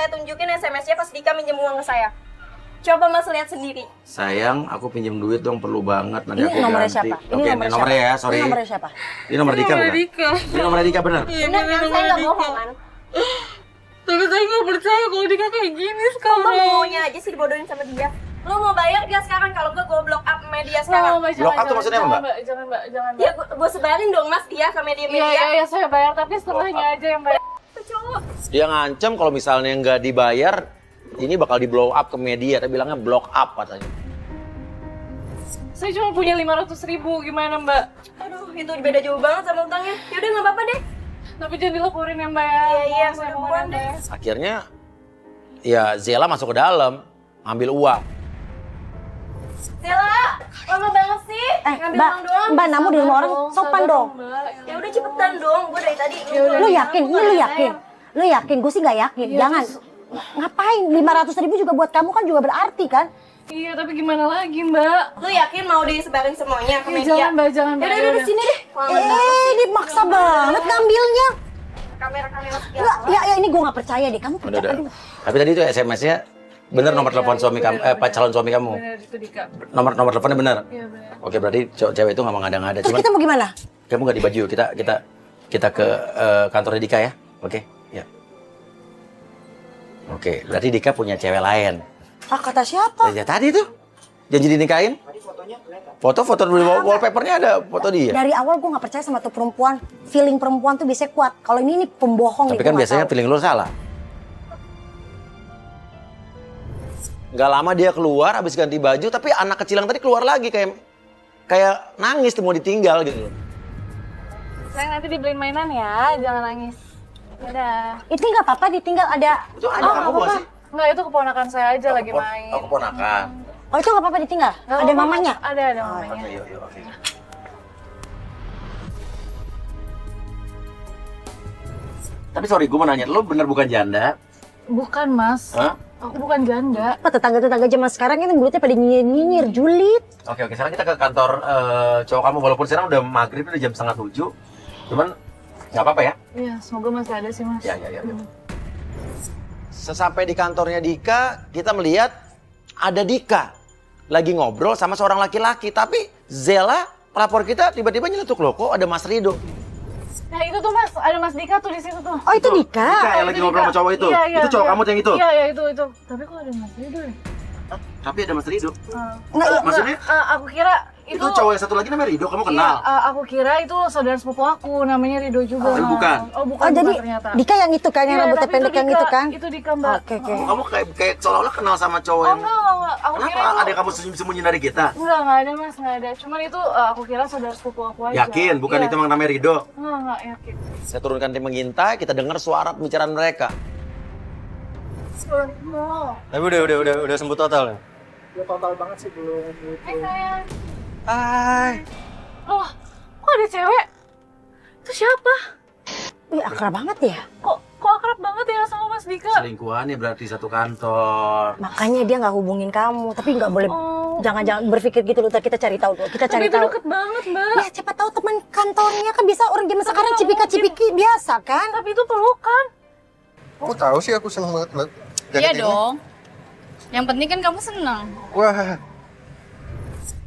saya tunjukin SMS-nya pas Dika minjem uang ke saya. Coba Mas lihat sendiri. Sayang, aku pinjam duit dong, perlu banget. Nanti Ini aku nomornya ganti. siapa? Ini Oke, nomornya ya, sorry. Ini nomornya siapa? Ini nomor Dika bukan? Ini nomor Dika benar? Bener kan? Saya nggak bohong kan? Tapi saya nggak percaya kalau Dika kayak gini Kamu sekarang. maunya aja sih dibodohin sama dia. Lu mau bayar dia sekarang, kalau enggak gue block up media sekarang. Blok up tuh maksudnya apa, Mbak? Jangan Mbak, jangan Mbak. Ya gue sebarin dong Mas dia ke media-media. Iya, saya bayar, tapi setelahnya aja yang bayar. Cowok. Dia ngancem kalau misalnya nggak dibayar, ini bakal di blow up ke media. Tapi bilangnya block up katanya. Saya cuma punya 500.000, gimana Mbak? Aduh, itu beda jauh banget sama utangnya. Yaudah nggak apa-apa deh. Tapi jangan dilaporin ya Mbak ya. Iya, Saya udah mohon buruan ya, Mbak. Akhirnya, ya Zela masuk ke dalam, ngambil uang. Stella, lama banget sih. Ngambil Mbak, uang doang. Mbak, namu di rumah orang sopan dong. Ya udah cepetan dong, gue dari tadi. Lu yakin? Ini lu yakin? Lu yakin? Gue sih nggak yakin. Jangan. Ngapain? 500.000 juga buat kamu kan juga berarti kan? Iya, tapi gimana lagi Mbak? Lu yakin mau disebarin semuanya ke media? Jangan Mbak, jangan Mbak. Yaudah, udah sini deh. Ini maksa banget ngambilnya. Kamera segala. Ya ini gue nggak percaya deh. Kamu Udah. aduh. Tapi tadi itu SMS-nya bener nomor telepon suami kamu, calon suami kamu. Benar itu Dika. Nomor teleponnya bener. Iya benar. Oke, berarti cewek itu nggak mengada-ngada. Terus Cuman kita mau gimana? kamu nggak di baju, kita ke kantornya Dika ya. Oke, ya. Oke, berarti Dika punya cewek lain. Ah, kata siapa? Ya tadi tuh janji dinikahin. Foto di wallpapernya ada foto dia. Dari awal gue nggak percaya sama tuh perempuan. Feeling perempuan tuh bisa kuat. Kalau ini pembohong Tapi nih, kan gua nggak biasanya tahu. feeling lo salah. Gak lama dia keluar, habis ganti baju, tapi anak kecil yang tadi keluar lagi kayak nangis tuh mau ditinggal gitu. Sayang nanti dibeliin mainan ya, jangan nangis. Dadah. Itu nggak apa-apa ditinggal ada. Itu anak kamu bukan sih? Enggak, itu keponakan saya aja lagi main. Oh, keponakan. Oh itu nggak apa-apa ditinggal. Nggak Ada apa-apa. mamanya. Ada mamanya. Oke, yuk, oke. Tapi sorry, gue mau nanya, lo bener bukan janda? Bukan Mas, Hah? aku bukan janda. Apa tetangga-tetangga zaman sekarang ini mulutnya pada nyinyir, julid. Oke, sekarang kita ke kantor cowok kamu, walaupun sekarang udah maghrib, udah jam 6:30. Cuman nggak apa-apa ya? Iya, semoga masih ada sih Mas. Ya. Sesampai di kantornya Dika, kita melihat ada Dika lagi ngobrol sama seorang laki-laki. Tapi Zela, pelapor kita tiba-tiba nyeletuk, loh kok ada Mas Rido. Nah itu tuh Mas, ada Mas Dika tuh di situ tuh. Oh itu Dika. Dika yang lagi ngobrol sama cowok itu? Iya, Itu cowok kamu tuh yang itu? Iya, itu. Tapi kok ada Mas Rido ya? Tapi ada Mas Rido. Maksudnya? Aku kira Itu cowok yang satu lagi namanya Rido, kamu kenal? Iya, aku kira itu saudara sepupu aku, namanya Rido juga. Oh, bukan? Oh, bukan, Oh jadi bukan ternyata. Dika yang itu kan, yang Iya, rambutnya tapi pendek yang Dika. itu kan? Itu Dika Mbak. Oke. Oh, kamu kayak seolah-olah kenal sama cowok Oh yang... enggak. Aku kira Kenapa? itu... Ada yang kamu sembunyi dari kita? Enggak ada Mas, enggak ada. Cuman itu aku kira saudara sepupu aku aja. Yakin? Bukan Iya. itu emang namanya Rido? Enggak yakin. Saya turunkan tim mengintai, kita dengar suara pembicaraan mereka. Tapi udah sembuh total ya? Ya total banget sih belum Hai sayang. Hai. Loh, kok ada cewek? Itu siapa? Wih akrab banget ya. Kok akrab banget ya sama Mas Dika? Selingkuhannya berarti satu kantor. Makanya dia nggak hubungin kamu, tapi nggak boleh. Oh. Jangan berpikir gitu loh. Kita cari tahu dulu. Kita Tapi cari itu tahu. deket banget Mbak. Ya siapa tahu teman kantornya kan bisa orang zaman sekarang nggak cipika-cipiki biasa kan? Tapi itu pelukan. Aku tahu sih, aku seneng banget liat Iya jaket ini. dong. Yang penting kan kamu senang. Wah,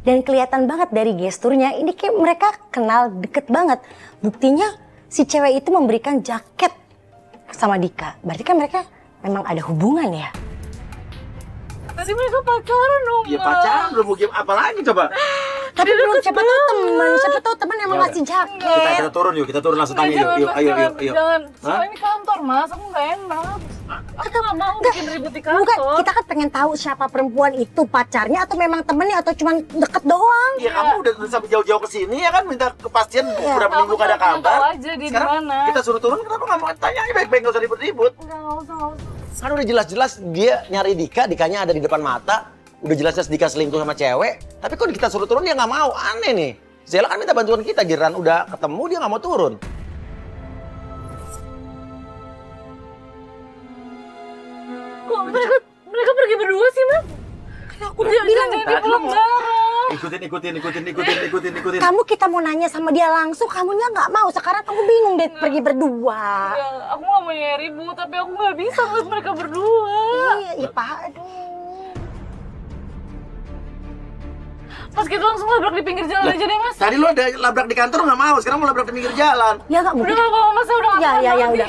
Dan kelihatan banget dari gesturnya ini kayak mereka kenal deket banget. Buktinya si cewek itu memberikan jaket sama Dika. Berarti kan mereka memang ada hubungan ya. Tadi mereka pacaran dong Ya Mbak. pacaran belum mungkin apa lagi coba? Tapi belum siapa tahu teman yang mau ngasih jaket. Kita turun langsung tanya Jangan, yuk. Mas, Ayo. Jangan. Hah? Soalnya ini kantor Mas, aku nggak enak. Aku nggak mau bikin ribut di kantor. Bukan, kita kan pengen tahu siapa perempuan itu pacarnya atau memang temennya atau cuma deket doang. Ya kamu udah sampai jauh-jauh ke sini ya kan minta kepastian berapa Aku minggu gak ada cuma pengen kabar. tahu aja dia di Sekarang mana. kita suruh turun kenapa nggak mau tanya aja baik-baik nggak usah ribut-ribut. Nggak usah. Kan udah jelas-jelas dia nyari Dikanya ada di depan mata. Udah jelas-jelas Dika selingkuh sama cewek. Tapi kok kita suruh turun dia nggak mau, aneh nih. Zela kan minta bantuan kita, giliran udah ketemu dia nggak mau turun. Kok mereka pergi berdua sih Mas? Aku udah bilang Jadi pulang bareng. Ikutin. Kamu kita mau nanya sama dia langsung, kamunya nggak mau. Sekarang kamu bingung deh pergi berdua. Ya, aku nggak mau nyari ribut, tapi aku nggak bisa ngeliat mereka berdua. Iya, Pak. Aduh. Mas kita langsung labrak di pinggir jalan aja deh, Mas. Tadi lo ada labrak di kantor nggak mau, sekarang mau labrak di pinggir jalan. Ya nggak Udah mungkin. nggak apa-apa, Mas. Udah nggak Ya, apa-apa. udah.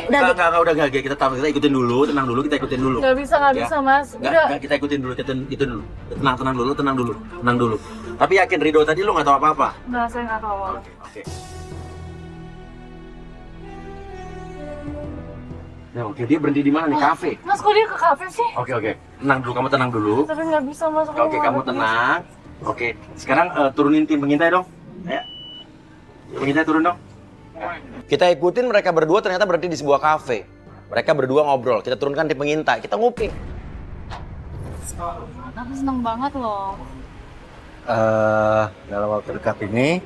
Enggak. Kita ikutin dulu, tenang dulu, kita ikutin dulu. Nggak bisa, Mas. Udah. Enggak, kita ikutin dulu. Tenang dulu. Tapi yakin Rido tadi lo nggak tahu apa-apa? Nggak, saya nggak tahu. Oke. Nah, oke, dia berhenti di mana nih? Kafe. Mas, kok dia ke kafe sih? Oke. Tenang dulu, kamu tenang dulu. Tapi nggak bisa, Mas. Aku Oke, nggak kamu bisa. tenang. Oke, sekarang turunin tim pengintai dong. Ya. Pengintai turun dong. Kita ikutin mereka berdua ternyata berhenti di sebuah kafe. Mereka berdua ngobrol, kita turunkan tim pengintai, kita nguping. Aku seneng banget loh. Dalam waktu dekat ini,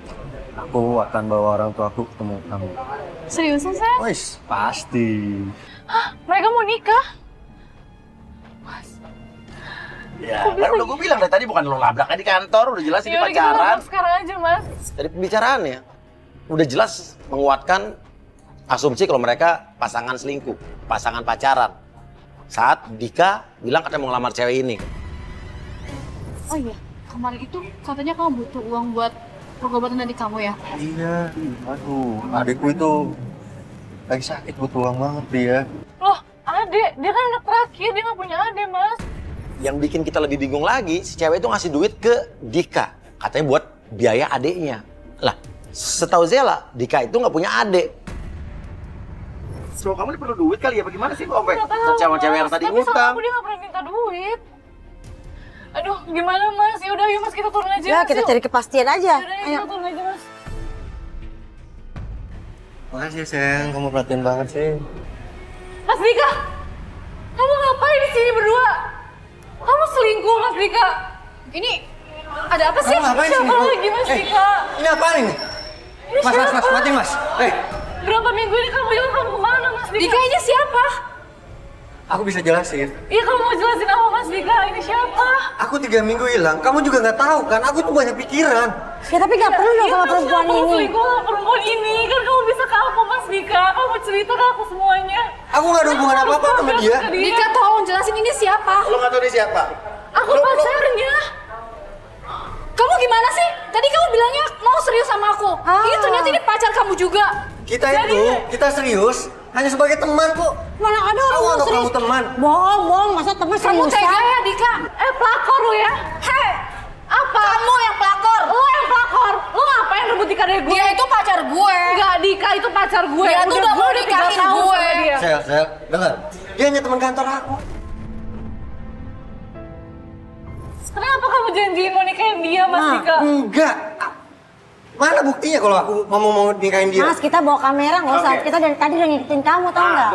aku akan bawa orang tua aku ketemu kamu. Seriusan, Sen? Wis, pasti. Mereka mau nikah? Ya, kan udah gue bilang dari tadi bukan lo labrak di kantor, udah jelas ini Ya udah, kita pacaran. labrak sekarang aja, Mas. Dari pembicaraannya, udah jelas menguatkan asumsi kalau mereka pasangan selingkuh, pasangan pacaran. Saat Dika bilang katanya mau ngelamar cewek ini. Oh iya, kemarin itu katanya kamu butuh uang buat pengobatan adik kamu ya? Iya, aduh, adikku itu lagi sakit, butuh uang banget dia. Loh, adek. Dia kan anak terakhir, dia nggak punya adek, Mas. Yang bikin kita lebih bingung lagi, si cewek itu ngasih duit ke Dika. Katanya buat biaya adeknya. Lah, setahu Zela, Dika itu nggak punya adek. So, kamu perlu duit kali ya? Bagaimana sih kok Nggak tahu, cewek-cewek yang Mas. tadi Tapi sama ngutang? aku dia nggak pernah minta duit. Aduh, gimana, Mas? Yaudah, yuk, Mas. Kita turun aja, Ya, Mas, kita yuk. cari kepastian aja. Yaudah, yuk, Ayo. kita turun aja, Mas. Makasih, sayang, kamu perhatiin banget sih. Mas Dika, kamu ngapain di sini berdua? Kamu selingkuh, Mas Dika. Ini ada apa sih? Kamu ngapain sih? Siapa lagi, Mas Dika? Ini apaan ini? Ini Mas, siapa? matiin mas. Berapa minggu ini kamu bilang kamu kemana, Mas Dika? Dika ini siapa? Aku bisa jelasin. Iya, kamu mau jelasin apa, Mas Dika? Ini siapa? Aku 3 minggu hilang, kamu juga nggak tahu kan? Aku tuh banyak pikiran. Ya tapi nggak perlu dong Iya, sama Mas, perempuan kamu ini. selingkuh sama perempuan ini. Kan kamu bisa ke aku, Mas Dika. Kamu cerita ke aku semuanya. Aku nggak ada hubungan apa-apa sama dia. Dika, tolong jelasin ini siapa? Lo nggak tahu dia siapa? Aku pacarnya. Kamu gimana sih? Tadi kamu bilangnya mau serius sama aku. Ini ternyata ini pacar kamu juga. Kita serius hanya sebagai teman kok. Mana ada Aku orang anggap serius? kamu teman. Bohong, masa teman Kamu serius tega kan? ya, Dika? Pelakor lu ya? Hei, Apa? kamu yang pelakor. Lo yang pelakor. Lo ngapain rebut Dika dari gue? Dia itu pacar gue. Enggak, Dika itu pacar gue. Dia tuh udah gue mau 3 nikahin tahun gue. sama dia. Sel, dengar. Dia hanya teman kantor aku. Kenapa kamu janjiin mau nikahin dia, Mas Dika? Enggak. Mana buktinya kalau aku mau nikahin dia? Mas, kita bawa kamera nggak usah. Oke. Kita dari tadi udah ngikutin kamu, tau nggak?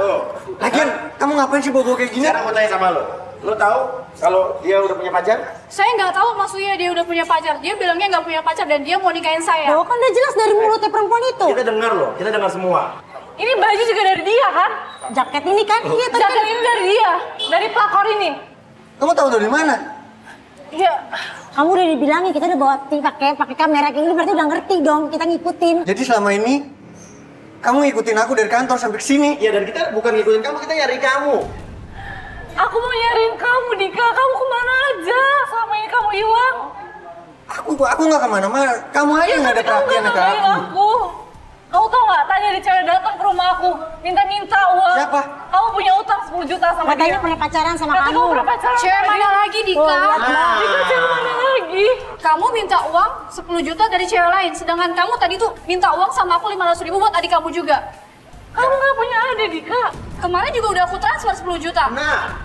Lagian, kamu ngapain sih bawa kayak gini? Sekarang mau tanya sama lo. Lo tahu kalau dia udah punya pacar? Saya nggak tahu maksudnya dia udah punya pacar. Dia bilangnya nggak punya pacar dan dia mau nikahin saya. Bahwa kan udah jelas dari mulutnya perempuan itu. Kita dengar loh, kita dengar semua. Ini baju juga dari dia kan? Jaket ini kan? Iya, tadi Jaket ini dari dia, dari pelakor ini. Kamu tahu dari mana? Iya. kamu udah dibilangin kita udah bawa pakai kamera kayak gini berarti udah ngerti dong kita ngikutin. Jadi selama ini kamu ngikutin aku dari kantor sampai ke sini. Iya, dan kita bukan ngikutin kamu, kita nyari kamu. Aku mau nyariin kamu, Dika. Kamu kemana aja? Selama ini kamu hilang. Aku nggak kemana-mana. Kamu aja Ya, nggak ada tapi kamu perhatian nggak ke ngabarin aku. aku. Kamu tau nggak? Tadi ada cewek datang ke rumah aku, minta uang. Siapa? Kamu punya utang 10 juta sama Katanya dia. pernah pacaran sama Katanya kamu. kamu pernah pacaran Cewek sama mana dia. lagi, Dika? Dika, cewek mana lagi? Kamu minta uang 10 juta dari cewek lain, sedangkan kamu tadi tuh minta uang sama aku 500.000 buat adik kamu juga. Kamu nggak punya adik, Dika. Kemarin juga udah aku transfer 10 juta. Nah,